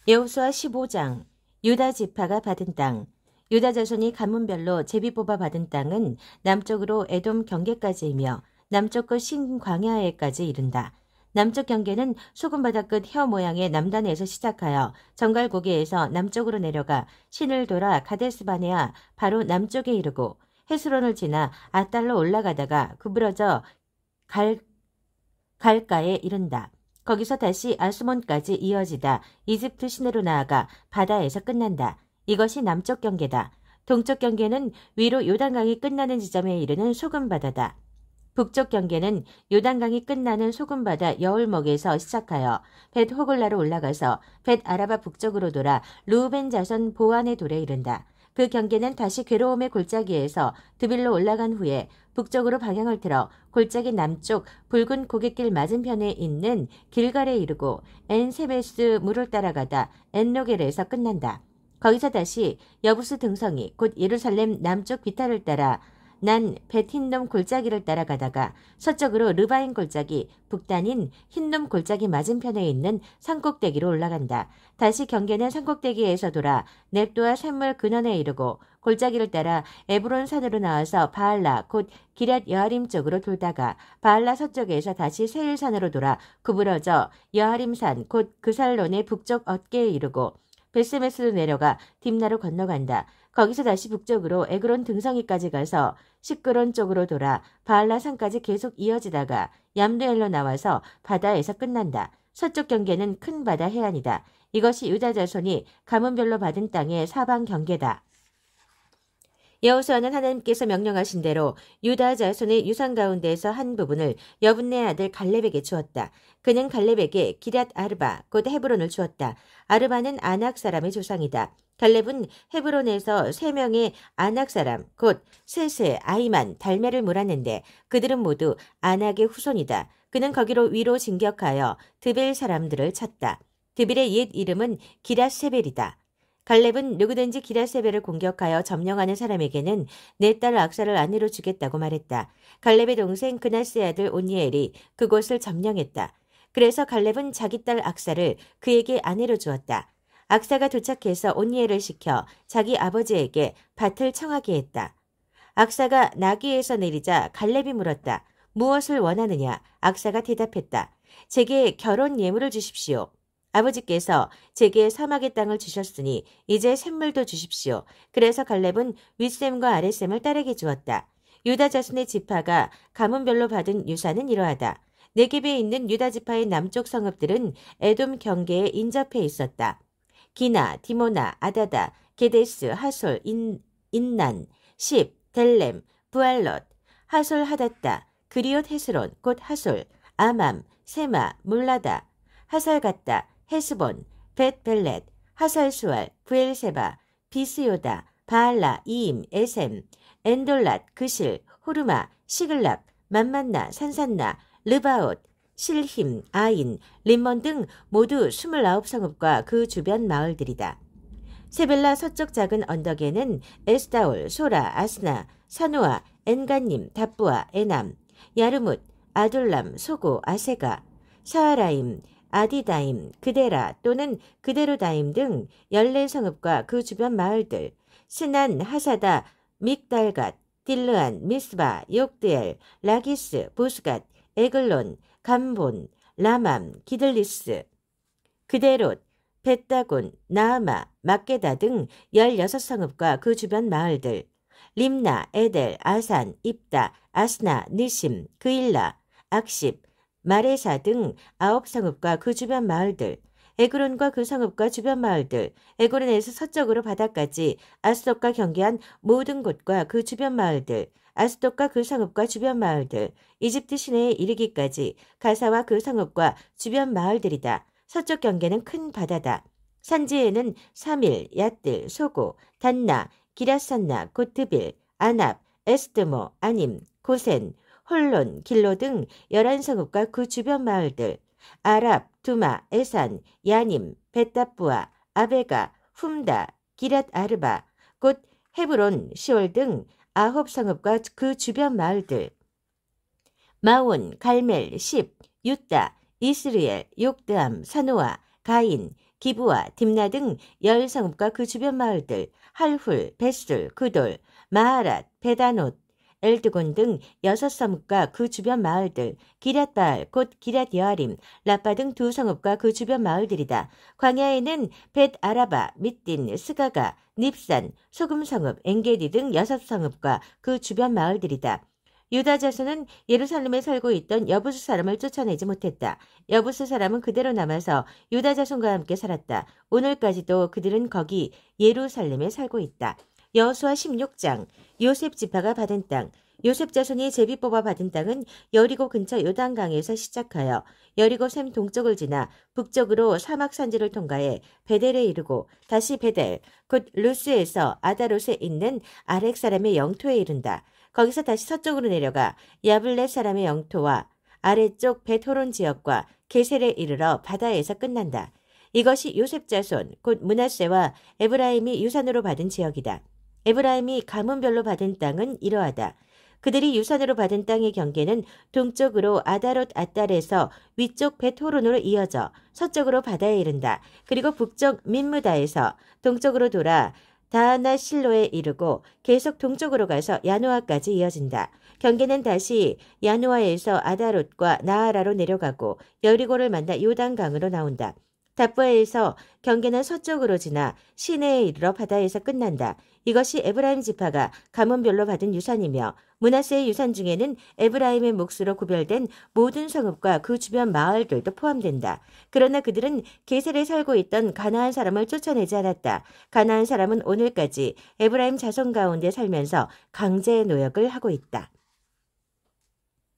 여호수아 15장 유다 지파가 받은 땅. 유다 자손이 가문별로 제비 뽑아 받은 땅은 남쪽으로 에돔 경계까지이며 남쪽 끝 신광야에까지 이른다. 남쪽 경계는 소금바다 끝 혀 모양의 남단에서 시작하여 정갈고개에서 남쪽으로 내려가 신을 돌아 가데스바네아 바로 남쪽에 이르고 헤스론을 지나 아달로 올라가다가 구부러져 갈가에 이른다. 거기서 다시 아스몬까지 이어지다 이집트 시내로 나아가 바다에서 끝난다. 이것이 남쪽 경계다. 동쪽 경계는 위로 요단강이 끝나는 지점에 이르는 소금바다다. 북쪽 경계는 요단강이 끝나는 소금바다 여울목에서 시작하여 벳 호글라로 올라가서 벳 아라바 북쪽으로 돌아 루벤 자손 보안의 돌에 이른다. 그 경계는 다시 괴로움의 골짜기에서 드빌로 올라간 후에 북쪽으로 방향을 틀어 골짜기 남쪽 붉은 고갯길 맞은편에 있는 길갈에 이르고 엔세베스 물을 따라가다 엔로겔에서 끝난다. 거기서 다시 여부스 등성이 곧 예루살렘 남쪽 비탈을 따라 난 벳흰놈 골짜기를 따라가다가 서쪽으로 르바인 골짜기, 북단인 흰놈 골짜기 맞은편에 있는 산꼭대기로 올라간다. 다시 경계는 산꼭대기에서 돌아 넵도와 샘물 근원에 이르고 골짜기를 따라 에브론 산으로 나와서 바알라 곧 기럇 여아림 쪽으로 돌다가 바알라 서쪽에서 다시 세일산으로 돌아 구부러져 여아림산 곧 그살론의 북쪽 어깨에 이르고 베스메스로 내려가 딥나로 건너간다. 거기서 다시 북쪽으로 에그론 등성이까지 가서 시끄론 쪽으로 돌아 바알라산까지 계속 이어지다가 얌드엘로 나와서 바다에서 끝난다. 서쪽 경계는 큰 바다 해안이다. 이것이 유다 자손이 가문별로 받은 땅의 사방 경계다. 여호수아는 하나님께서 명령하신 대로 유다 자손의 유산 가운데에서 한 부분을 여분네 아들 갈렙에게 주었다. 그는 갈렙에게 기럇 아르바 곧 헤브론을 주었다. 아르바는 아낙 사람의 조상이다. 갈렙은 헤브론에서 3명의 아낙 사람 곧 세세, 아이만, 달메를 몰았는데 그들은 모두 아낙의 후손이다. 그는 거기로 위로 진격하여 드벨 사람들을 쳤다. 드벨의 옛 이름은 기럇세벨이다. 갈렙은 누구든지 기럇세벨을 공격하여 점령하는 사람에게는 내 딸 악사를 아내로 주겠다고 말했다. 갈렙의 동생 그나스의 아들 온니엘이 그곳을 점령했다. 그래서 갈렙은 자기 딸 악사를 그에게 아내로 주었다. 악사가 도착해서 온니엘을 시켜 자기 아버지에게 밭을 청하게 했다. 악사가 나귀에서 내리자 갈렙이 물었다. 무엇을 원하느냐? 악사가 대답했다. 제게 결혼 예물을 주십시오. 아버지께서 제게 사막의 땅을 주셨으니 이제 샘물도 주십시오. 그래서 갈렙은 윗샘과 아랫샘을 딸에게 주었다. 유다 자손의 지파가 가문별로 받은 유산은 이러하다. 네겝에 있는 유다 지파의 남쪽 성읍들은 에돔 경계에 인접해 있었다. 기나, 디모나, 아다다, 게데스, 하솔, 인난, 십, 델렘, 부알롯, 하솔 하닷다, 그리옷 헤스론, 곧 하솔, 아맘, 세마, 몰라다, 하살갓다, 헤스본, 벳벨렛, 하살수알, 부엘세바, 비스요다, 바알라, 이임, 에셈, 엔돌랏, 그실, 호르마, 시글랍, 만만나, 산산나, 르바옷, 실힘, 아인, 림몬 등 모두 29성읍과 그 주변 마을들이다. 세벨라 서쪽 작은 언덕에는 에스다올, 소라, 아스나, 사노아, 엔간님, 답부아, 에남, 야르뭇, 아둘람, 소고, 아세가, 사하라임, 아디다임, 그데라 또는 그데로다임 등 14성읍과 그 주변 마을들, 스난, 하사다, 믹달갓, 딜르안, 미스바, 욕드엘, 라기스, 보스갓, 에글론, 감본, 라맘, 기들리스, 그데롯, 벳다곤, 나아마, 막게다 등 16성읍과 그 주변 마을들, 림나, 에델, 아산, 입다, 아스나, 느심, 그일라, 악십, 마레사 등 9성읍과 그 주변 마을들, 에그론과 그 성읍과 주변 마을들, 에그론에서 서쪽으로 바다까지 아스돗과 경계한 모든 곳과 그 주변 마을들, 아스돗과 그 성읍과 주변 마을들, 이집트 시내에 이르기까지 가사와 그 성읍과 주변 마을들이다. 서쪽 경계는 큰 바다다. 산지에는 사밀, 얏들, 소고, 단나, 기라산나, 고트빌, 아납, 에스드모, 아님, 고센, 홀론, 길로 등 11성읍과 그 주변 마을들, 아랍, 두마, 에산, 야님, 벳다부아, 아베가, 훔다, 기럇 아르바, 곧 헤브론, 시올 등 9성읍과 그 주변 마을들, 마온, 갈멜, 십, 유다, 이스르엘, 욕드암, 사노아, 가인, 기브와 딥나 등 10성읍과 그 주변 마을들, 할훌, 벳술, 그돌, 마하랏, 베다노트, 엘드곤 등 6성읍과 그 주변 마을들, 기럇바알 곧 기럇여아림, 라빠 등 2성읍과 그 주변 마을들이다. 광야에는 벳 아라바, 밑딘, 스가가, 닙산, 소금성읍, 엥게디 등 6성읍과 그 주변 마을들이다. 유다 자손은 예루살렘에 살고 있던 여부스 사람을 쫓아내지 못했다. 여부스 사람은 그대로 남아서 유다 자손과 함께 살았다. 오늘까지도 그들은 거기 예루살렘에 살고 있다. 여호수아 16장 요셉 지파가 받은 땅. 요셉 자손이 제비 뽑아 받은 땅은 여리고 근처 요단강에서 시작하여 여리고 샘 동쪽을 지나 북쪽으로 사막 산지를 통과해 베델에 이르고 다시 베델 곧 루스에서 아다롯에 있는 아렉 사람의 영토에 이른다. 거기서 다시 서쪽으로 내려가 야블렛 사람의 영토와 아래쪽 벳호론 지역과 게셀에 이르러 바다에서 끝난다. 이것이 요셉 자손 곧 므낫세와 에브라임이 유산으로 받은 지역이다. 에브라임이 가문별로 받은 땅은 이러하다. 그들이 유산으로 받은 땅의 경계는 동쪽으로 아다롯 아달에서 위쪽 벳호론으로 이어져 서쪽으로 바다에 이른다. 그리고 북쪽 민무다에서 동쪽으로 돌아 다하나 실로에 이르고 계속 동쪽으로 가서 야노아까지 이어진다. 경계는 다시 야노아에서 아다롯과 나하라로 내려가고 여리고를 만나 요단강으로 나온다. 답부에서 경계는 서쪽으로 지나 시내에 이르러 바다에서 끝난다. 이것이 에브라임 지파가 가문별로 받은 유산이며 므낫세의 유산 중에는 에브라임의 몫으로 구별된 모든 성읍과 그 주변 마을들도 포함된다. 그러나 그들은 게셀에 살고 있던 가나안 사람을 쫓아내지 않았다. 가나안 사람은 오늘까지 에브라임 자손 가운데 살면서 강제 노역을 하고 있다.